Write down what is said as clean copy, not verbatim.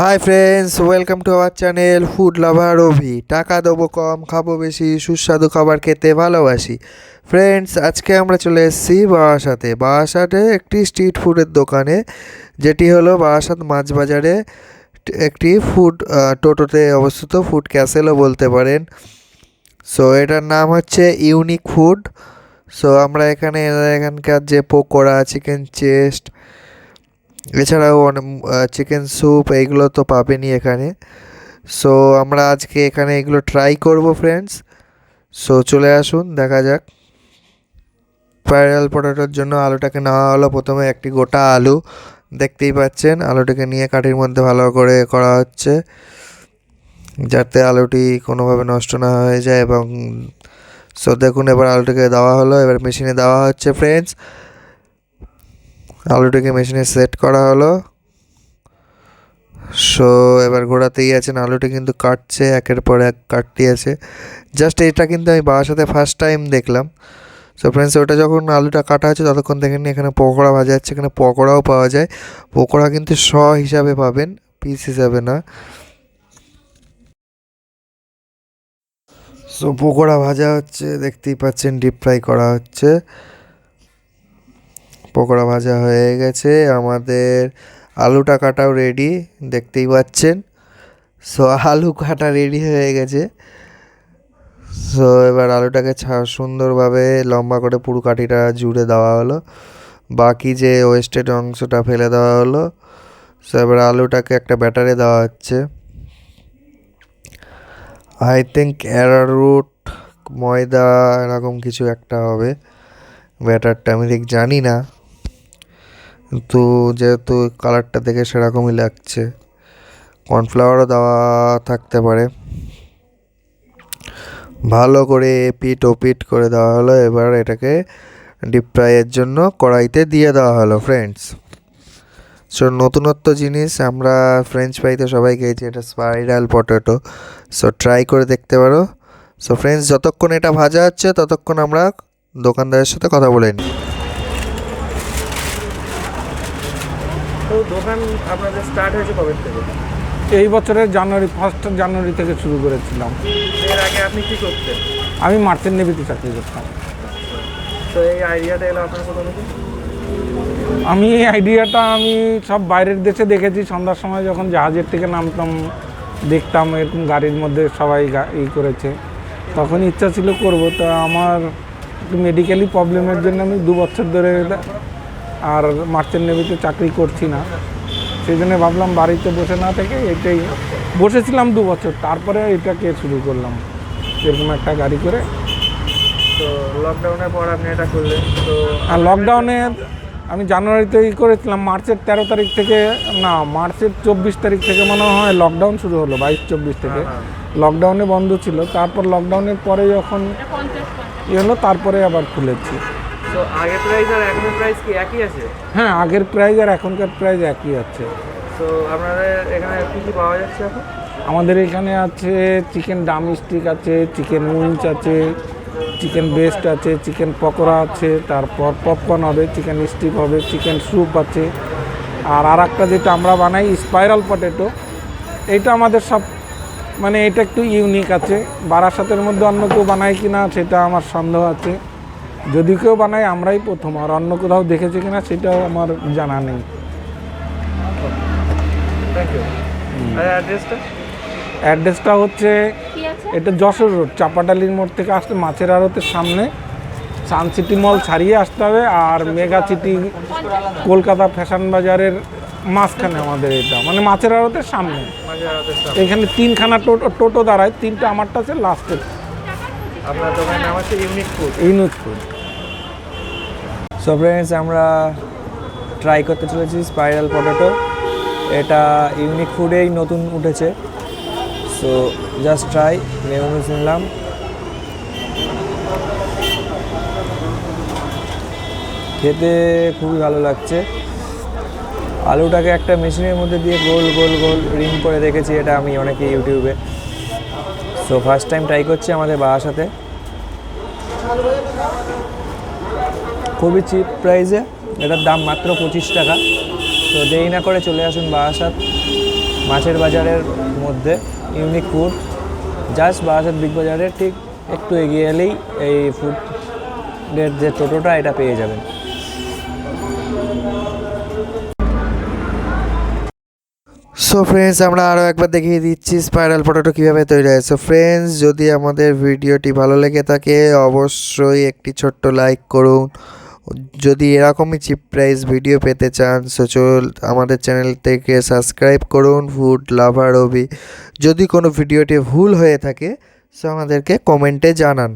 High friends, welcome to our channel food lover Abhi. টাকা দেবো কম, খাবো বেশি, সুস্বাদু খাবার খেতে ভালোবাসি। ফ্রেন্ডস, আজকে আমরা চলে এসেছি বারাসাতে একটি স্ট্রিট ফুডের দোকানে, যেটি হলো বারাসাত মাছ বাজারে একটি ফুড টোটোতে অবস্থিত, ফুড ক্যাসেলও বলতে পারেন। সো এটার নাম হচ্ছে ইউনিক ফুড। সো আমরা এখানকার যে পকোড়া, চিকেন চেস্ট, এছাড়াও অনেক চিকেন স্যুপ, এইগুলো তো পাবেনই এখানে। সো আমরা আজকে এখানে এগুলো ট্রাই করব ফ্রেন্ডস। সো চলে আসুন, দেখা যাক। স্পাইরাল পটেটোর জন্য আলুটাকে নেওয়া হলো। প্রথমে একটি গোটা আলু, দেখতেই পাচ্ছেন আলুটাকে নিয়ে কাঠির মধ্যে ভালো করে করা হচ্ছে, যাতে আলুটি কোনোভাবে নষ্ট না হয়ে যায়। এবং সো দেখুন, এবার আলুটাকে দেওয়া হলো, এবার মেশিনে দেওয়া হচ্ছে ফ্রেন্ডস। আলুটাকে মেশিনে সেট করা হলো। সো এবার ঘোরাতেই আছেন, আলুটা কিন্তু কাটছে, একের পর এক কাটতেই আছে। জাস্ট এটা কিন্তু আমি বাসাতে ফার্স্ট টাইম দেখলাম। সো ফ্রেন্ডস, ওটা যখন আলুটা কাটা হচ্ছে ততক্ষণ দেখেন এখানে পকোড়া ভাজা যাচ্ছে। এখানে পকোড়াও পাওয়া যায়। পকোড়া কিন্তু হিসাবে পাবেন, পিস হিসাবে না। সো পকোড়া ভাজা হচ্ছে, দেখতেই পাচ্ছেন, ডিপ ফ্রাই করা হচ্ছে। পকোড়া ভাজা হয়ে গেছে, আমাদের আলুটা কাটাও রেডি, দেখতেই পাচ্ছেন। সো আলু কাটা রেডি হয়ে গেছে। সো এবার আলুটাকে সুন্দরভাবে লম্বা করে পুরো কাঠিটা জুড়ে দেওয়া হলো, বাকি যে ওয়েস্টেড অংশটা ফেলে দেওয়া হলো। সো এবার আলুটাকে একটা ব্যাটারে দেওয়া হচ্ছে। আই থিঙ্ক অ্যারারুট, ময়দা, এরকম কিছু একটা হবে ব্যাটারটা, আমি ঠিক জানি না, কিন্তু যেহেতু কালারটা দেখে সেরকমই লাগছে। কর্নফ্লাওয়ারও দেওয়া থাকতে পারে। ভালো করে পিট ও পিট করে দেওয়া হলো। এবার এটাকে ডিপ ফ্রাইয়ের জন্য কড়াইতে দিয়ে দেওয়া হলো ফ্রেন্ডস। সো নতুনত্ব জিনিস, আমরা ফ্রেঞ্চ ফ্রাইতে সবাই খেয়েছি, এটা স্পাইরাল পটেটো। সো ট্রাই করে দেখতে পারো। সো ফ্রেন্ডস, যতক্ষণ এটা ভাজা হচ্ছে ততক্ষণ আমরা দোকানদারের সাথে কথা বলে নিই। তো দোকান আপনাদের স্টার্ট হয়েছে কবে থেকে? এই বছরের ফার্স্ট জানুয়ারি থেকে শুরু করেছিলাম। এর আগে আপনি কি করতেন? আমি মার্চেন্ট নেভিতে চাকরি করতাম। তো এই আইডিয়াটা এলো আপনার কোথা থেকে? আমি এই আইডিয়াটা সব বাইরের দেশে দেখেছি। সন্ধ্যার সময় যখন জাহাজের থেকে নামতাম, দেখতাম এরকম গাড়ির মধ্যে সবাই করেছে, তখন ইচ্ছা ছিল করব। তো আমার একটু মেডিকেলি প্রবলেমের জন্য আমি 2 বছর ধরে আর মার্চেন্ট নেভিতে চাকরি করছি না। সেই জন্য ভাবলাম বাড়িতে বসে না থেকে এটাই, বসেছিলাম 2 বছর, তারপরে এটাকে শুরু করলাম এরকম একটা গাড়ি করে। তো লকডাউনের পর আপনি এটা করলেন। তো আর লকডাউনে আমি জানুয়ারিতেই করেছিলাম, মার্চের 13 তারিখ থেকে, না মার্চের 24 তারিখ থেকে মনে হয় লকডাউন শুরু হলো, 22-24 থেকে লকডাউনে বন্ধ ছিল। তারপর লকডাউনের পরে যখন হলো, তারপরে আবার খুলেছি। তো আগের প্রাইস আর এখনের প্রাইস কি একই আছে? হ্যাঁ, আগের প্রাইস আর এখনকার প্রাইস একই আছে। তো আপনাদের এখানে কী কী পাওয়া যাচ্ছে এখন? আমাদের এখানে আছে চিকেন ডাম স্টিক আছে, চিকেন উইংস আছে, চিকেন ব্রেস্ট আছে, চিকেন পকোড়া আছে, তারপর পপকর্ন হবে, চিকেন স্টিক হবে, চিকেন স্যুপ আছে। আর একটা যেটা আমরা বানাই স্পাইরাল পটেটো, এইটা আমাদের সব এটা একটু ইউনিক আছে। বারাসাতের মধ্যে অন্য কেউ বানায় কি না সেটা আমার সন্দেহ আছে। যদি কেউ বানায় আমরাই প্রথম, আর অন্য কোথাও দেখেছে কিনা সেটাও আমার জানা নেই। অ্যাড্রেসটা হচ্ছে, এটা যশোর রোড, চাপাডালির মোড় থেকে আসতে মাছের আড়তের সামনে, সানসিটি মল ছাড়িয়ে আসতে হবে। আর মেগা সিটি কলকাতা ফ্যাশন বাজারের মাঝখানে আমাদের এটা, মাছের আড়তের সামনে। এখানে 3খানা টোটো দাঁড়ায়, 3টা আমারটা আছে লাস্টে। আপনার দোকানের নাম হচ্ছে unique food. Unique food. So friends, আমরা ট্রাই করতে চলেছি স্পাইরাল পটেটো। এটা ইউনিক ফুডেই নতুন উঠেছে। সো জাস্ট ট্রাই, মেনু শুনলাম। খেতে খুবই ভালো লাগছে। আলুটাকে একটা মেশিনের মধ্যে দিয়ে গোল গোল গোল রিং করে দেখেছি, এটা আমি অনেকে ইউটিউবে। সো ফার্স্ট টাইম ট্রাই করছি আমাদের বাসাতে। খুবই চিপ প্রাইসে, এটার দাম মাত্র 25 টাকা। তো দেরি না করে চলে আসুন বারাসাত মাছের বাজারের মধ্যে unique food, just Barasat big বাজারের ঠিক একটু এগিয়ে এলেই এই ফুডের যে টোটোটা এটা পেয়ে যাবেন। সো ফ্রেন্ডস, আমরা আরও একবার দেখিয়ে দিচ্ছি স্পাইরাল পটেটো কীভাবে তৈরি হয়। সো ফ্রেন্ডস, যদি আমাদের ভিডিওটি ভালো লেগে থাকে অবশ্যই একটি ছোট্ট লাইক করুন। যদি এরকমই চিপ প্রাইস ভিডিও পেতে চান আমাদের চ্যানেল থেকে সাবস্ক্রাইব করুন ফুড লাভার অভি। যদি কোনো ভিডিওটি ভুল হয়ে থাকে সো আমাদেরকে কমেন্টে জানান।